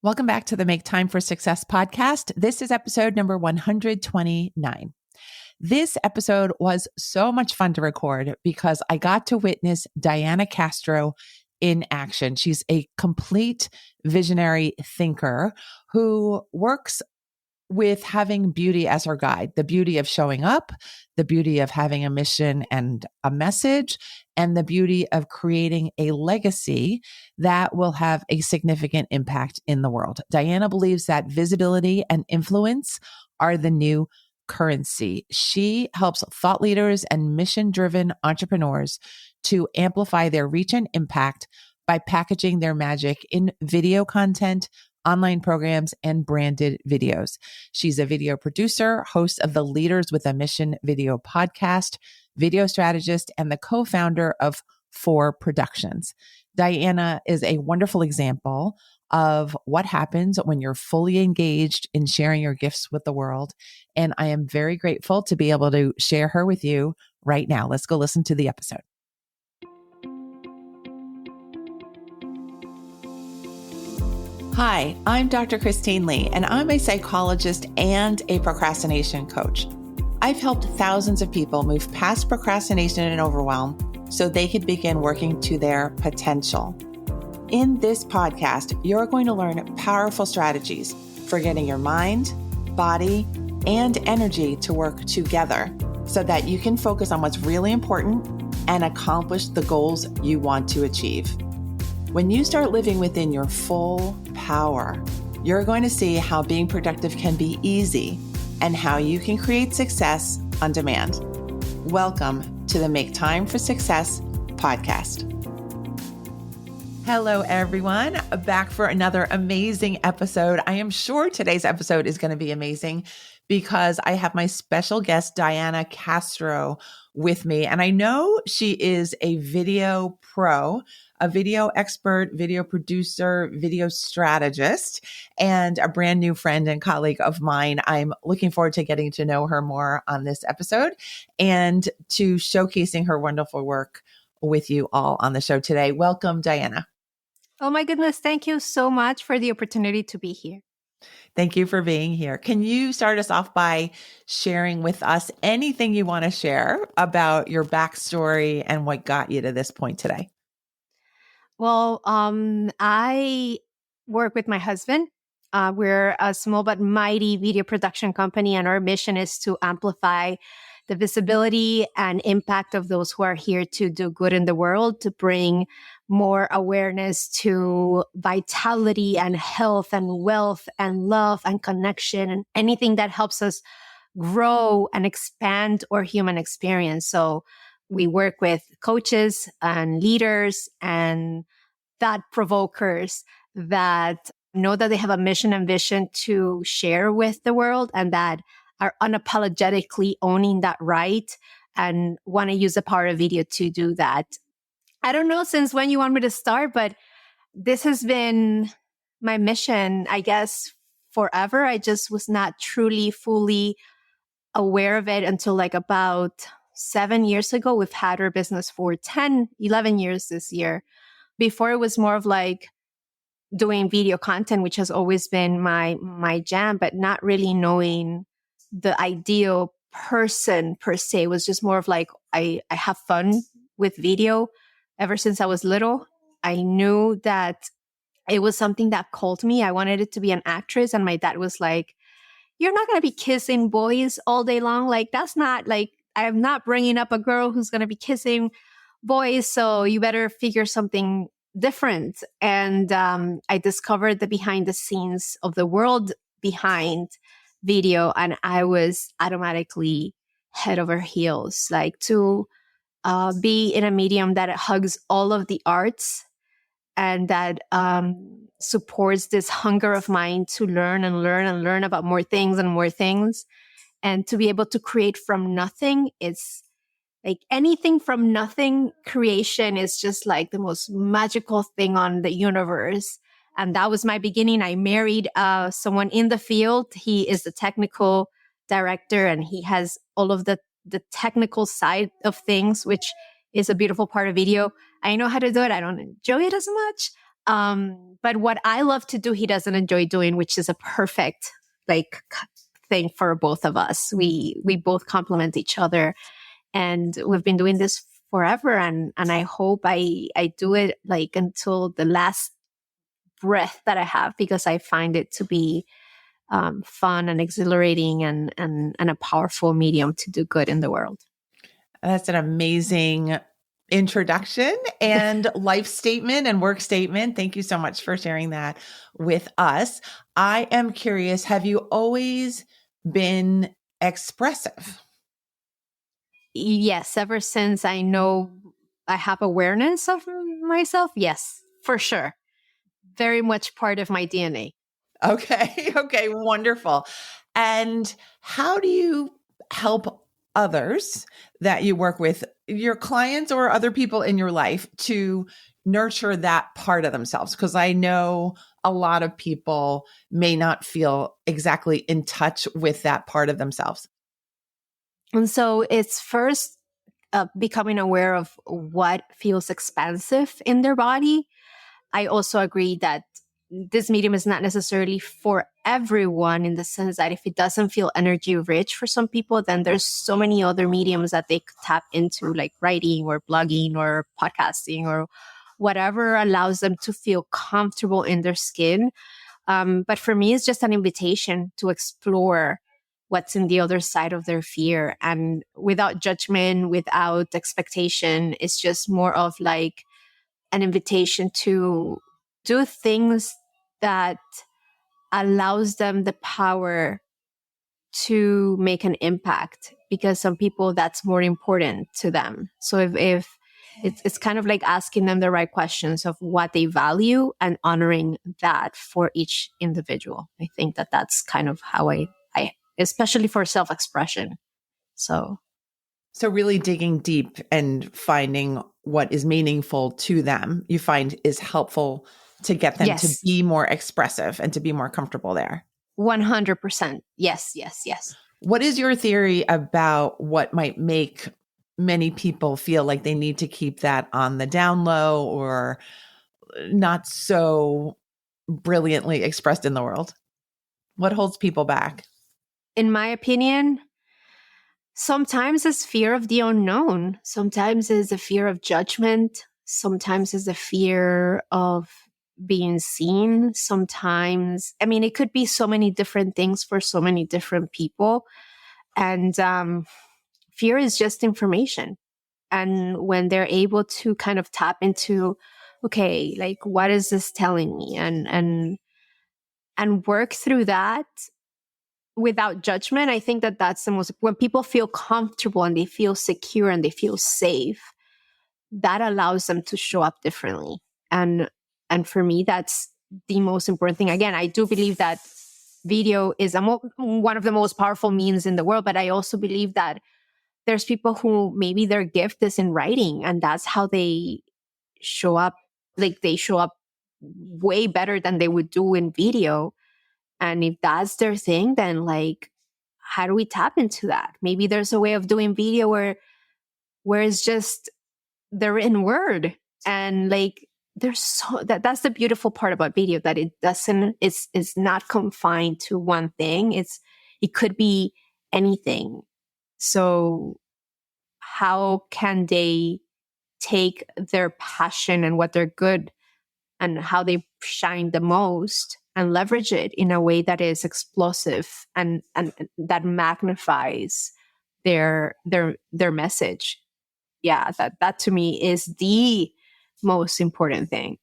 Welcome back to the Make Time for Success podcast. This is episode number 129. This episode was so much fun to record because I got to witness Diana Castro in action. She's a complete visionary thinker who works with having beauty as her guide, the beauty of showing up, the beauty of having a mission and a message, and the beauty of creating a legacy that will have a significant impact in the world. Diana believes that visibility and influence are the new currency. She helps thought leaders and mission-driven entrepreneurs to amplify their reach and impact by packaging their magic in video content, online programs, and branded videos. She's a video producer, host of the Leaders with a Mission video podcast, video strategist, and the co-founder of 4 Productions. Diana is a wonderful example of what happens when you're fully engaged in sharing your gifts with the world. And I am very grateful to be able to share her with you right now. Let's go listen to the episode. Hi, I'm Dr. Christine Lee, and I'm a psychologist and a procrastination coach. I've helped thousands of people move past procrastination and overwhelm so they could begin working to their potential. In this podcast, you're going to learn powerful strategies for getting your mind, body, and energy to work together so that you can focus on what's really important and accomplish the goals you want to achieve. When you start living within your full power, you're going to see how being productive can be easy and how you can create success on demand. Welcome to the Make Time for Success podcast. Hello, everyone. Back for another amazing episode. I am sure today's episode is going to be amazing because I have my special guest, Diana Castro, with me. And I know she is a video pro, a video expert, video producer, video strategist, and a brand new friend and colleague of mine. I'm looking forward to getting to know her more on this episode and to showcasing her wonderful work with you all on the show today. Welcome, Diana. Oh my goodness. Thank you so much for the opportunity to be here. Thank you for being here. Can you start us off by sharing with us anything you want to share about your backstory and what got you to this point today? Well, I work with my husband. We're a small but mighty video production company, and our mission is to amplify the visibility and impact of those who are here to do good in the world, to bring more awareness to vitality and health and wealth and love and connection and anything that helps us grow and expand our human experience. So we work with coaches and leaders and thought provokers that know that they have a mission and vision to share with the world and that are unapologetically owning that right and want to use the power of video to do that. I don't know since when you want me to start, but this has been my mission, I guess, forever. I just was not truly, fully aware of it until like about 7 years ago. We've had our business for 11 years this year. Before it was more of like doing video content, which has always been my jam, but not really knowing the ideal person per se. It was just more of like, I have fun with video ever since I was little. I knew that it was something that called me. I wanted it to be an actress. And my dad was like, you're not going to be kissing boys all day long. Like, that's not like, I'm not bringing up a girl who's going to be kissing boys. So you better figure something different. And I discovered the behind the scenes of the world behind video. And I was automatically head over heels, like to be in a medium that hugs all of the arts and that supports this hunger of mine to learn and learn and learn about more things and more things. And to be able to create from nothing, it's like anything from nothing creation is just like the most magical thing on the universe. And that was my beginning. I married someone in the field. He is the technical director and he has all of the technical side of things, which is a beautiful part of video. I know how to do it. I don't enjoy it as much. But what I love to do, he doesn't enjoy doing, which is a perfect thing for both of us. We both complement each other, and we've been doing this forever. And I hope I do it until the last breath that I have, because I find it to be fun and exhilarating and a powerful medium to do good in the world. That's an amazing introduction and life statement and work statement. Thank you so much for sharing that with us. I am curious, have you always been expressive? Yes, ever since I know I have awareness of myself. Yes, for sure. Very much part of my DNA. Okay. Okay. Wonderful. And how do you help others that you work with, your clients or other people in your life, to nurture that part of themselves? Because I know a lot of people may not feel exactly in touch with that part of themselves. And so it's first becoming aware of what feels expansive in their body. I also agree that this medium is not necessarily for everyone, in the sense that if it doesn't feel energy rich for some people, then there's so many other mediums that they could tap into, like writing or blogging or podcasting or whatever allows them to feel comfortable in their skin. But for me, it's just an invitation to explore what's in the other side of their fear, and without judgment, without expectation. It's just more of like an invitation to do things that allows them the power to make an impact, because some people that's more important to them. So if it's kind of like asking them the right questions of what they value and honoring that for each individual. I think that that's kind of how I especially for self-expression. So really digging deep and finding what is meaningful to them, you find is helpful to get them to be more expressive and to be more comfortable there. 100%. Yes, yes, yes. What is your theory about what might make many people feel like they need to keep that on the down low or not so brilliantly expressed in the world? What holds people back? In my opinion, sometimes it's fear of the unknown. Sometimes it's a fear of judgment. Sometimes it's a fear of being seen. Sometimes, I mean, it could be so many different things for so many different people. And fear is just information. And when they're able to kind of tap into, okay, like, what is this telling me? And work through that without judgment, I think that that's the most, when people feel comfortable and they feel secure and they feel safe, that allows them to show up differently. And for me, that's the most important thing. Again, I do believe that video is one of the most powerful means in the world, but I also believe that there's people who maybe their gift is in writing, and that's how they show up. Like, they show up way better than they would do in video. And if that's their thing, then like, how do we tap into that? Maybe there's a way of doing video where it's just the written word. And like, there's that's the beautiful part about video, that it's not confined to one thing. It could be anything. So how can they take their passion and what they're good and how they shine the most and leverage it in a way that is explosive and that magnifies their message? Yeah, that to me is the most important thing.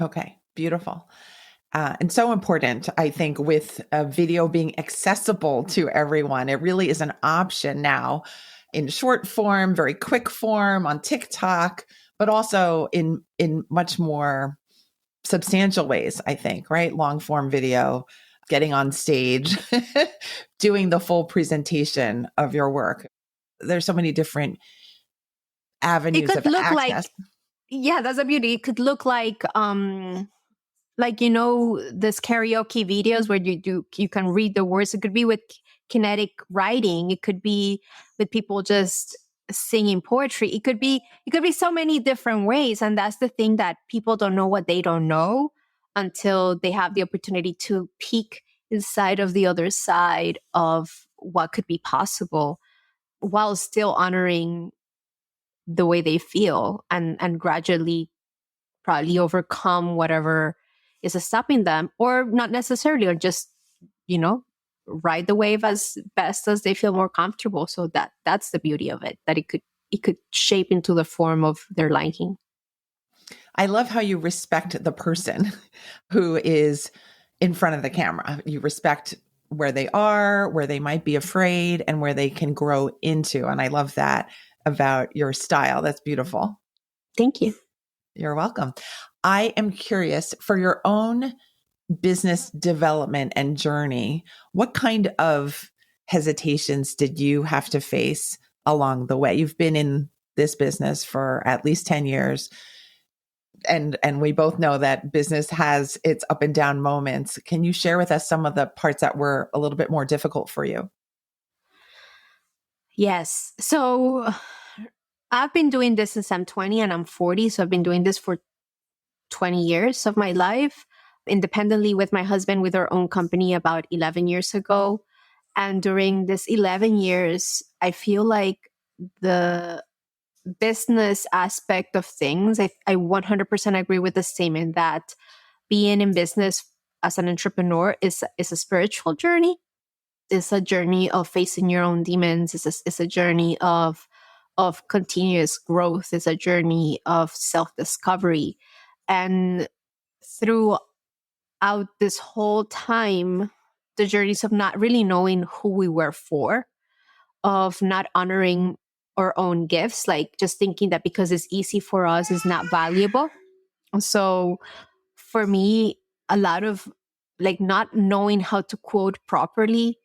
Okay, beautiful. And so important, I think, with video being accessible to everyone. It really is an option now in short form, very quick form on TikTok, but also in much more substantial ways, I think, right? Long form video, getting on stage, doing the full presentation of your work. There's so many different avenues of access. Yeah, that's a beauty. It could look like this karaoke videos where you can read the words. It could be with kinetic writing. It could be with people just singing poetry. It could be so many different ways. And that's the thing, that people don't know what they don't know until they have the opportunity to peek inside of the other side of what could be possible, while still honoring the way they feel, and gradually probably overcome whatever is stopping them, or not necessarily, or just, you know, ride the wave as best as they feel more comfortable. So that's the beauty of it, that it could shape into the form of their liking. I love how you respect the person who is in front of the camera. You respect where they are, where they might be afraid, and where they can grow into. And I love that about your style. That's beautiful. Thank you. You're welcome. I am curious, for your own business development and journey, what kind of hesitations did you have to face along the way? You've been in this business for at least 10 years. And we both know that business has its up and down moments. Can you share with us some of the parts that were a little bit more difficult for you? Yes. So I've been doing this since I'm 20 and I'm 40. So I've been doing this for 20 years of my life, independently with my husband, with our own company about 11 years ago. And during this 11 years, I feel like the business aspect of things, I 100% agree with the statement that being in business as an entrepreneur is a spiritual journey. It's a journey of facing your own demons. It's a journey of continuous growth. It's a journey of self-discovery. And throughout this whole time, the journeys of not really knowing who we were for, of not honoring our own gifts, like just thinking that because it's easy for us is not valuable. So for me, a lot of like not knowing how to quote properly,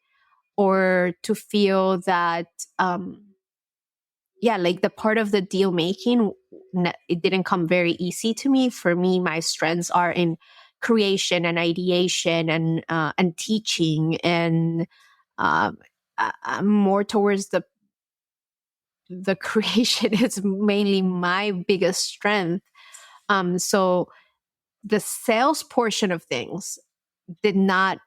or to feel that like the part of the deal making, it didn't come very easy to me. For me, my strengths are in creation and ideation and teaching, and I'm more towards the creation is mainly my biggest strength. So the sales portion of things did not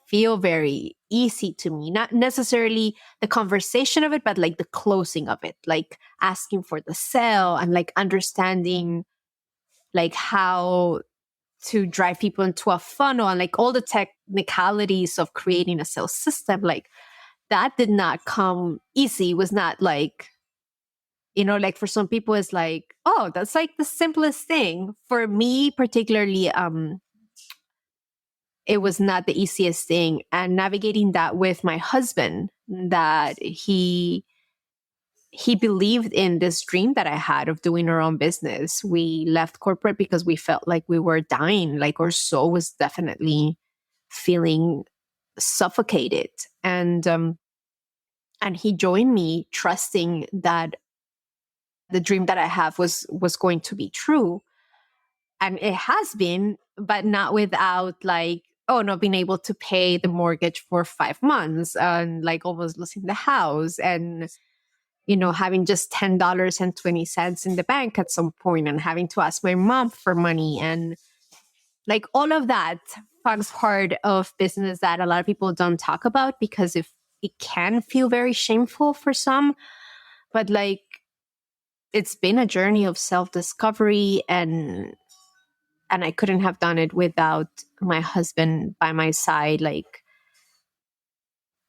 feel very easy to me. Not necessarily the conversation of it, but like the closing of it, like asking for the sale and like understanding like how to drive people into a funnel and like all the technicalities of creating a sales system. Like that did not come easy. It was not like, like for some people it's like, oh, that's like the simplest thing. For me particularly, it was not the easiest thing. And navigating that with my husband, that he believed in this dream that I had of doing our own business. We left corporate because we felt like we were dying, like our soul was definitely feeling suffocated. And he joined me, trusting that the dream that I have was going to be true. And it has been, but not without like, not being able to pay the mortgage for 5 months, and like almost losing the house, and having just $10.20 in the bank at some point, and having to ask my mom for money, and like all of that forms part of business that a lot of people don't talk about, because if it can feel very shameful for some, but like it's been a journey of self-discovery, and I couldn't have done it without my husband by my side. Like,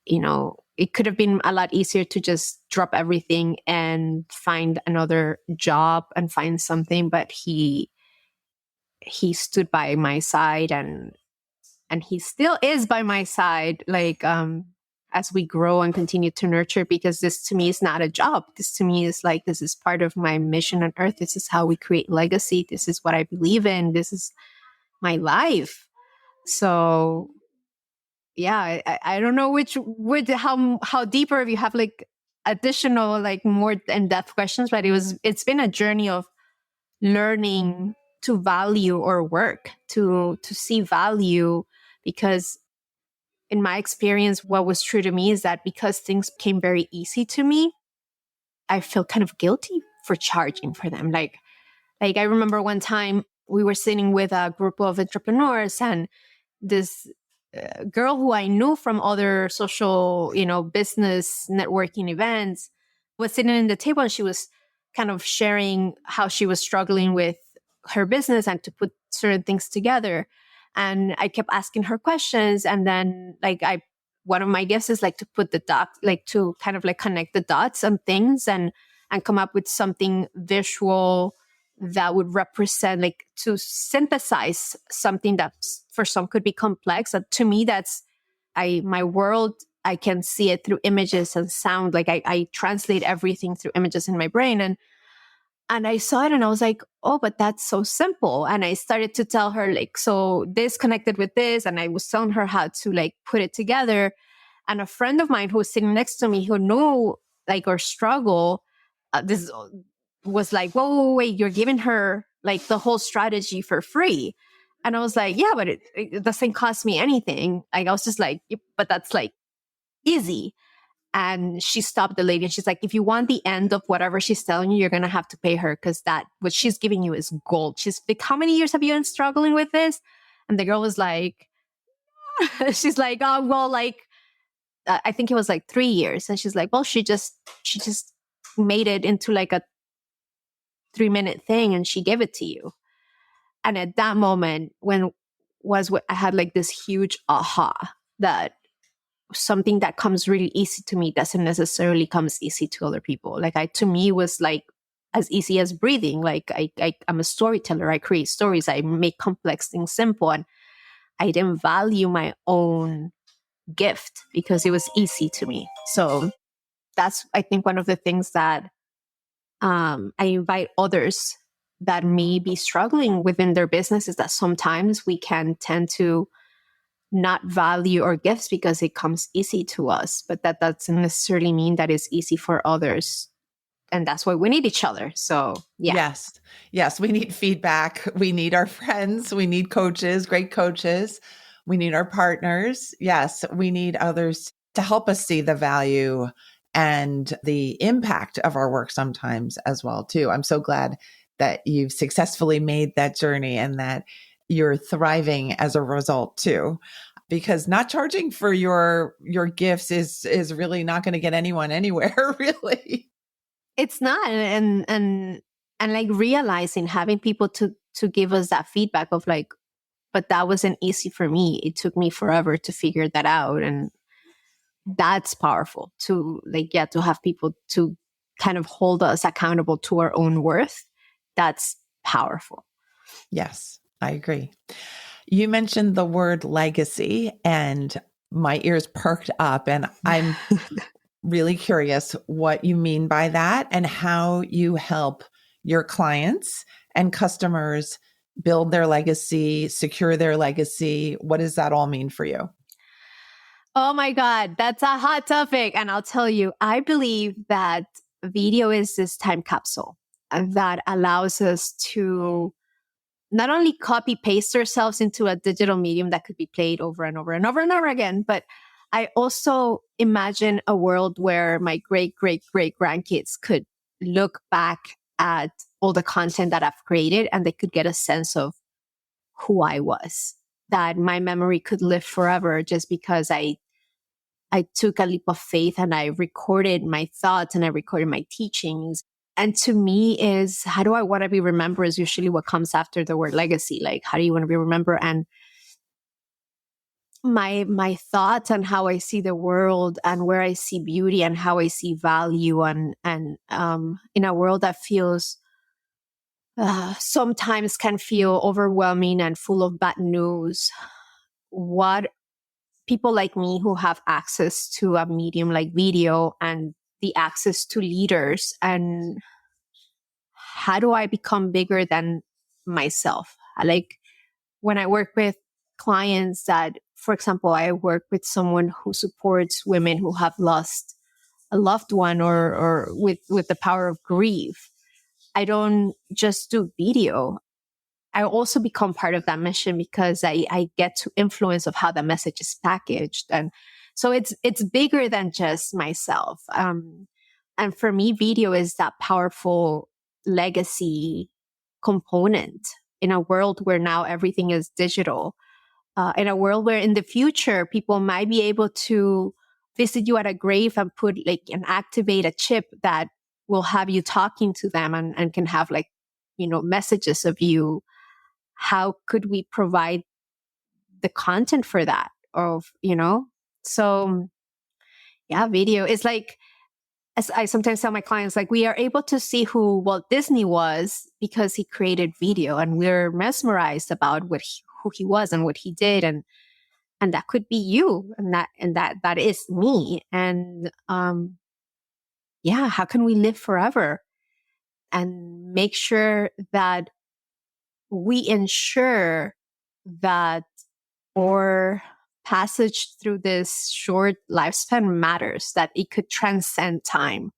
it could have been a lot easier to just drop everything and find another job and find something, but he stood by my side, and he still is by my side, like as we grow and continue to nurture, because this to me is not a job. This to me is like, this is part of my mission on earth. This is how we create legacy. This is what I believe in. This is my life. So yeah, I don't know how deeper, if you have like additional, like more in-depth questions, but it's been a journey of learning to value our work, to see value, because in my experience, what was true to me is that because things came very easy to me, I feel kind of guilty for charging for them. Like I remember one time we were sitting with a group of entrepreneurs, and this girl who I knew from other social, business networking events was sitting in the table, and she was kind of sharing how she was struggling with her business and to put certain things together. And I kept asking her questions. And then one of my gifts is like to put the dot, like to kind of like connect the dots on things and come up with something visual that would represent, like to synthesize something that for some could be complex. And to me, my world, I can see it through images and sound. Like I translate everything through images in my brain. And I saw it and I was like, oh, but that's so simple. And I started to tell her like, so this connected with this. And I was telling her how to like put it together. And a friend of mine who was sitting next to me who knew like our struggle, this was like, whoa, wait, you're giving her like the whole strategy for free. And I was like, yeah, but it doesn't cost me anything. Like I was just like, but that's like easy. And she stopped the lady and she's like, if you want the end of whatever she's telling you, you're going to have to pay her, because that what she's giving you is gold. She's like, how many years have you been struggling with this? And the girl was like, she's like, oh, well, like, I think it was like 3 years. And she's like, well, she just made it into like a 3-minute thing and she gave it to you. And at that moment, I had like this huge aha that something that comes really easy to me doesn't necessarily comes easy to other people. Like to me was like as easy as breathing. Like I'm a storyteller. I create stories. I make complex things simple. And I didn't value my own gift because it was easy to me. So that's, I think, one of the things that I invite others that may be struggling within their business is that sometimes we can tend to not value our gifts because it comes easy to us, but that doesn't necessarily mean that it's easy for others. And that's why we need each other. So, yeah. Yes. We need feedback. We need our friends. We need coaches, great coaches. We need our partners. Yes. We need others to help us see the value and the impact of our work sometimes as well, too. I'm so glad that you've successfully made that journey and that you're thriving as a result too, because not charging for your gifts is really not going to get anyone anywhere, really. It's not. And like realizing, having people to give us that feedback of like, but that wasn't easy for me. It took me forever to figure that out. And that's powerful to like, yeah, to have people to kind of hold us accountable to our own worth. That's powerful. Yes, I agree. You mentioned the word legacy and my ears perked up, and I'm really curious what you mean by that and how you help your clients and customers build their legacy, secure their legacy. What does that all mean for you? Oh my God, that's a hot topic. And I'll tell you, I believe that video is this time capsule that allows us to not only copy paste ourselves into a digital medium that could be played over and over and over and over again, but I also imagine a world where my great, great, great grandkids could look back at all the content that I've created and they could get a sense of who I was, that my memory could live forever just because I took a leap of faith and I recorded my thoughts and I recorded my teachings. And to me is, how do I want to be remembered is usually what comes after the word legacy. Like, how do you want to be remembered? And my thoughts and how I see the world and where I see beauty and how I see value and in a world that feels sometimes can feel overwhelming and full of bad news. What people like me who have access to a medium like video and the access to leaders, and how do I become bigger than myself? Like when I work with clients that, for example, I work with someone who supports women who have lost a loved one or with the power of grief. I don't just do video. I also become part of that mission because I get to influence of how the message is packaged. And so it's bigger than just myself. And for me, video is that powerful legacy component in a world where now everything is digital. In a world where in the future, people might be able to visit you at a grave and put like and activate a chip that will have you talking to them and can have like, messages of you. How could we provide the content for that? So yeah, video is like, as I sometimes tell my clients, like we are able to see who Walt Disney was because he created video, and we're mesmerized about who he was and what he did, and that could be you, and that is me. And yeah, how can we live forever and make sure that we ensure that our passage through this short lifespan matters, that it could transcend time.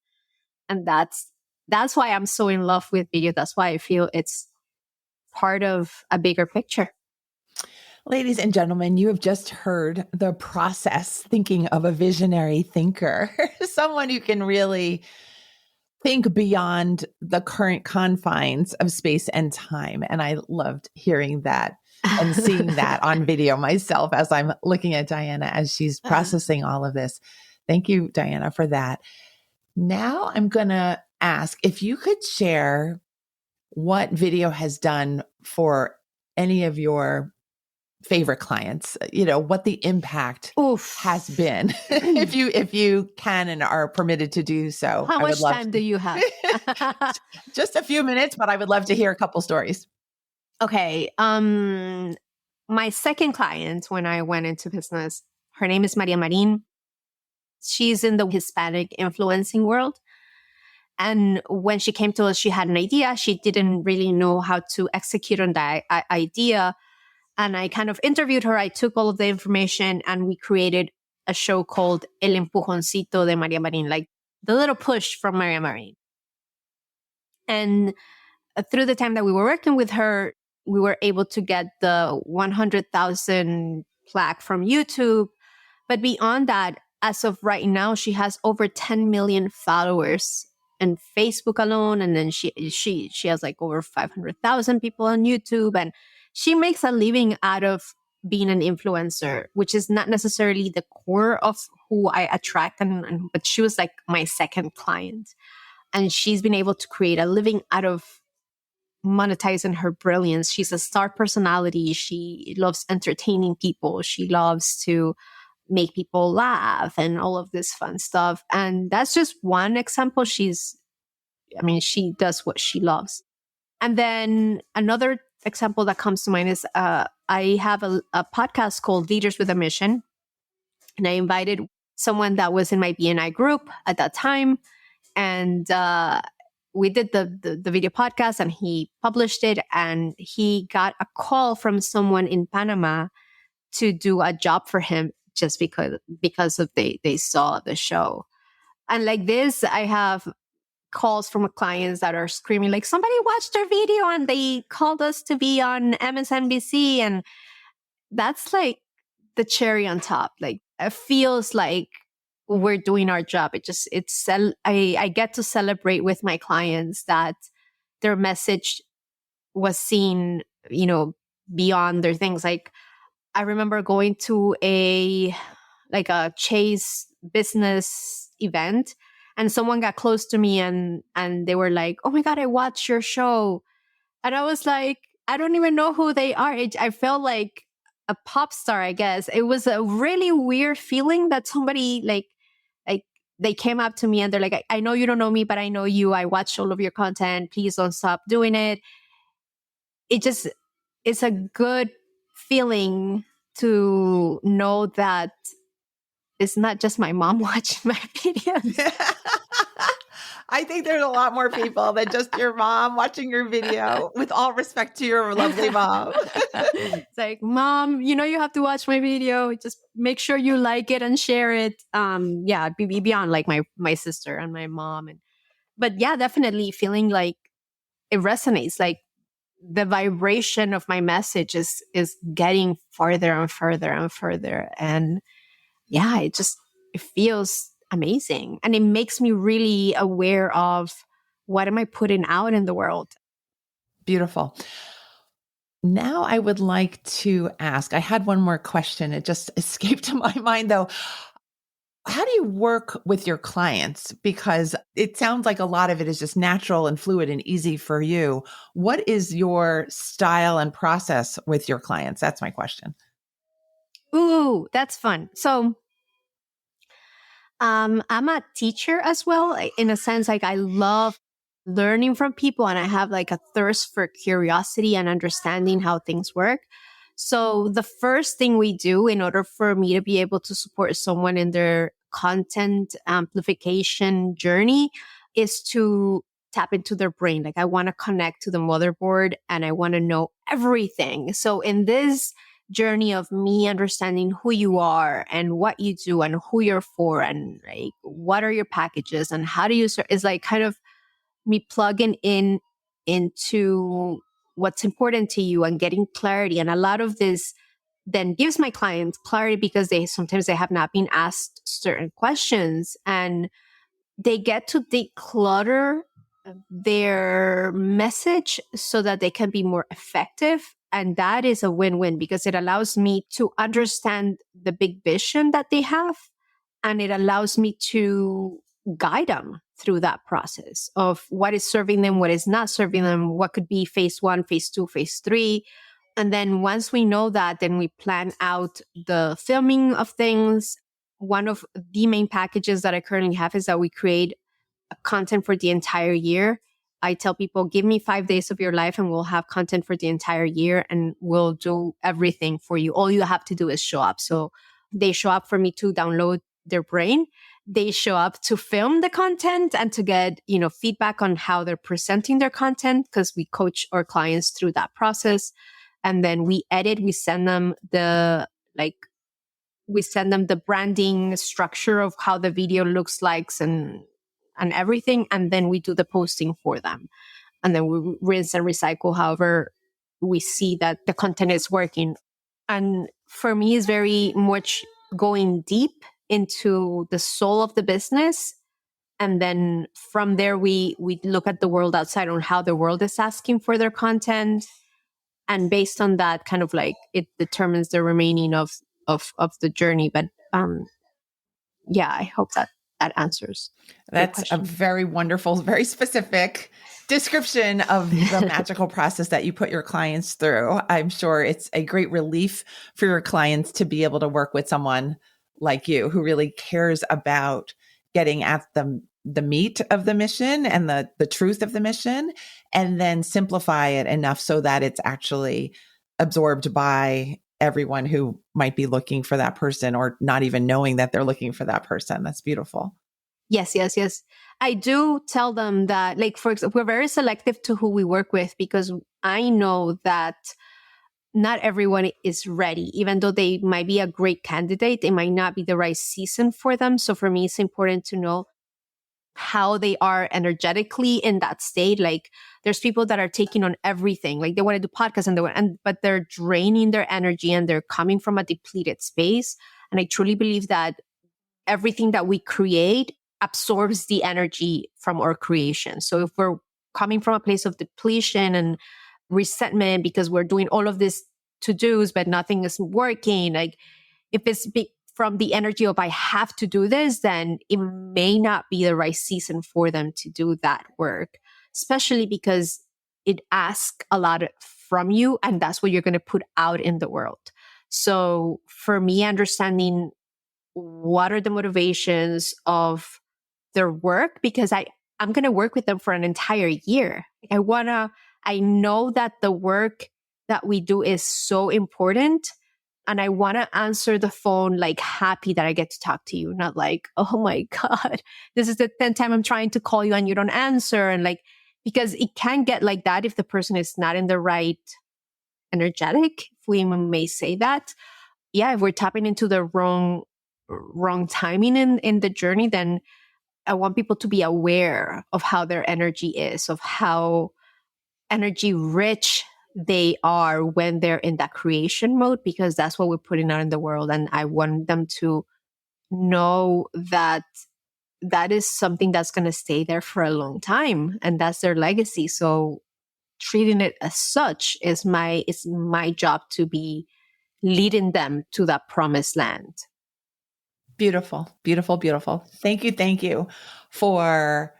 And that's why I'm so in love with video. That's why I feel it's part of a bigger picture. Ladies and gentlemen, you have just heard the process thinking of a visionary thinker, someone who can really think beyond the current confines of space and time. And I loved hearing that and seeing that on video myself as I'm looking at Diana as she's processing all of this. Thank you, Diana, for that. Now I'm going to ask if you could share what video has done for any of your favorite clients, what the impact has been, if you can and are permitted to do so. How much time do you have? Just a few minutes, but I would love to hear a couple stories. Okay. My second client when I went into business, her name is Maria Marin. She's in the Hispanic influencing world. And when she came to us, she had an idea. She didn't really know how to execute on that idea. And I kind of interviewed her. I took all of the information and we created a show called El Empujoncito de Maria Marin, like the little push from Maria Marin. And through the time that we were working with her, we were able to get the 100,000 plaque from YouTube. But beyond that, as of right now, she has over 10 million followers in Facebook alone. And then she has like over 500,000 people on YouTube. And she makes a living out of being an influencer, which is not necessarily the core of who I attract. But she was like my second client. And she's been able to create a living out of monetizing her brilliance. She's a star personality. She loves entertaining people. She loves to make people laugh and all of this fun stuff. And that's just one example. She does what she loves. And then another example that comes to mind is I have a podcast called Leaders with a Mission. And I invited someone that was in my BNI group at that time. And we did the video podcast and he published it. And he got a call from someone in Panama to do a job for him just because of they saw the show. And like this, I have calls from clients that are screaming like, somebody watched our video and they called us to be on MSNBC. And that's like the cherry on top. Like it feels like we're doing our job. I get to celebrate with my clients that their message was seen, beyond their things. Like I remember going to a Chase business event. And someone got close to me and they were like, oh my God, I watched your show. And I was like, I don't even know who they are. I felt like a pop star, I guess. It was a really weird feeling that somebody like they came up to me and they're like, I know you don't know me, but I know you. I watched all of your content. Please don't stop doing it. It's a good feeling to know that it's not just my mom watching my videos. I think there's a lot more people than just your mom watching your video, with all respect to your lovely mom. It's like, Mom, you have to watch my video. Just make sure you like it and share it. Beyond like my sister and my mom. But yeah, definitely feeling like it resonates. Like the vibration of my message is getting farther and further and further. And yeah, it feels amazing. And it makes me really aware of what am I putting out in the world. Beautiful. Now I would like to ask, I had one more question. It just escaped my mind though. How do you work with your clients? Because it sounds like a lot of it is just natural and fluid and easy for you. What is your style and process with your clients? That's my question. Ooh, that's fun. So I'm a teacher as well, in a sense, like I love learning from people and I have like a thirst for curiosity and understanding how things work. So the first thing we do in order for me to be able to support someone in their content amplification journey is to tap into their brain. Like I want to connect to the motherboard and I want to know everything. So in this journey of me understanding who you are and what you do and who you're for and like what are your packages and how do you serve is like kind of me plugging in into what's important to you and getting clarity. And a lot of this then gives my clients clarity because they have not been asked certain questions and they get to declutter their message so that they can be more effective. And that is a win-win because it allows me to understand the big vision that they have. And it allows me to guide them through that process of what is serving them, what is not serving them, what could be phase 1, phase 2, phase 3. And then once we know that, then we plan out the filming of things. One of the main packages that I currently have is that we create content for the entire year. I tell people, give me 5 days of your life and we'll have content for the entire year and we'll do everything for you. All you have to do is show up. So they show up for me to download their brain. They show up to film the content and to get, feedback on how they're presenting their content because we coach our clients through that process. And then we edit, we send them the branding structure of how the video looks like and everything. And then we do the posting for them. And then we rinse and recycle however we see that the content is working. And for me, it's very much going deep into the soul of the business. And then from there, we look at the world outside on how the world is asking for their content. And based on that, kind of like it determines the remaining of the journey. But yeah, I hope that answers. That's a very wonderful, very specific description of the magical process that you put your clients through. I'm sure it's a great relief for your clients to be able to work with someone like you who really cares about getting at the meat of the mission and the truth of the mission, and then simplify it enough so that it's actually absorbed by everyone who might be looking for that person or not even knowing that they're looking for that person. That's beautiful. Yes. I do tell them that, like, for example, we're very selective to who we work with because I know that not everyone is ready. Even though they might be a great candidate, it might not be the right season for them. So for me, it's important to know how they are energetically in that state. Like there's people that are taking on everything. Like they want to do podcasts but they're draining their energy and they're coming from a depleted space. And I truly believe that everything that we create absorbs the energy from our creation. So if we're coming from a place of depletion and resentment because we're doing all of this to-dos, but nothing is working, like if it's from the energy of I have to do this, then it may not be the right season for them to do that work, especially because it asks a lot from you and that's what you're going to put out in the world. So for me, understanding what are the motivations of their work, because I'm going to work with them for an entire year. I know that the work that we do is so important. And I want to answer the phone like happy that I get to talk to you, not like, oh my God, this is the 10th time I'm trying to call you and you don't answer. And like, because it can get like that if the person is not in the right energetic, if we may say that. Yeah, if we're tapping into the wrong timing in the journey, then I want people to be aware of how their energy is, of how energy rich they are when they're in that creation mode, because that's what we're putting out in the world. And I want them to know that that is something that's going to stay there for a long time, and that's their legacy. So treating it as such is my job to be leading them to that promised land. Beautiful, beautiful, beautiful. Thank you for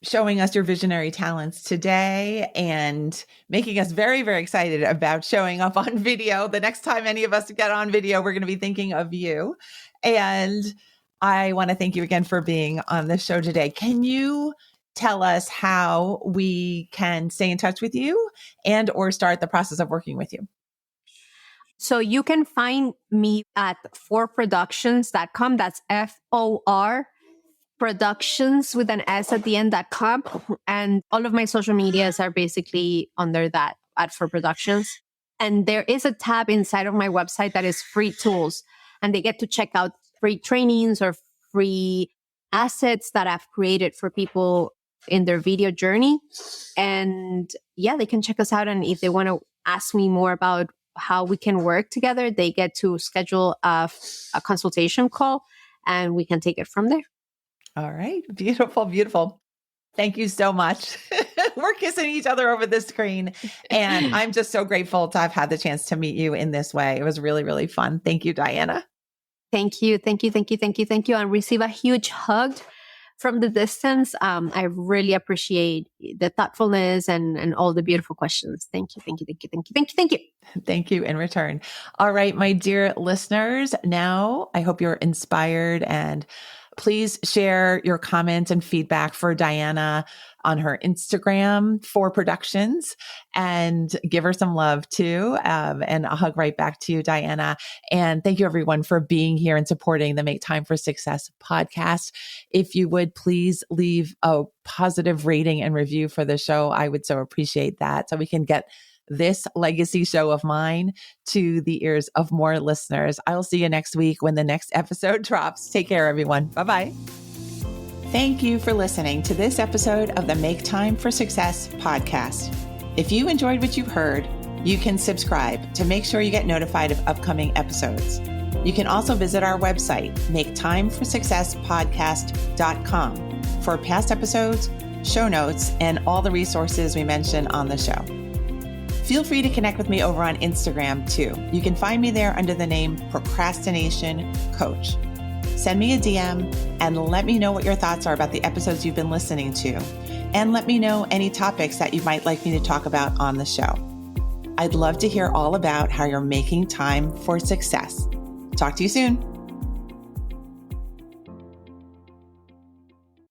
showing us your visionary talents today and making us very, very excited about showing up on video. The next time any of us get on video, we're going to be thinking of you. And I want to thank you again for being on the show today. Can you tell us how we can stay in touch with you and or start the process of working with you? So you can find me at forproductions.com. That's FOR productions with an S at the end.com. And all of my social medias are basically under that at For Productions. And there is a tab inside of my website that is free tools. And they get to check out free trainings or free assets that I've created for people in their video journey. And yeah, they can check us out. And if they want to ask me more about how we can work together, they get to schedule a consultation call and we can take it from there. All right. Beautiful, beautiful. Thank you so much. We're kissing each other over the screen. And I'm just so grateful to have had the chance to meet you in this way. It was really, really fun. Thank you, Diana. Thank you. And receive a huge hug from the distance. I really appreciate the thoughtfulness and all the beautiful questions. Thank you. Thank you in return. All right, my dear listeners, now I hope you're inspired, and please share your comments and feedback for Diana on her Instagram, For Productions, and give her some love too. And a hug right back to you, Diana. And thank you everyone for being here and supporting the Make Time for Success podcast. If you would please leave a positive rating and review for the show, I would so appreciate that, so we can get this legacy show of mine to the ears of more listeners. I'll see you next week when the next episode drops. Take care, everyone. Bye-bye. Thank you for listening to this episode of the Make Time for Success podcast. If you enjoyed what you've heard, you can subscribe to make sure you get notified of upcoming episodes. You can also visit our website, maketimeforsuccesspodcast.com, for past episodes, show notes, and all the resources we mention on the show. Feel free to connect with me over on Instagram too. You can find me there under the name Procrastination Coach. Send me a DM and let me know what your thoughts are about the episodes you've been listening to. And let me know any topics that you might like me to talk about on the show. I'd love to hear all about how you're making time for success. Talk to you soon.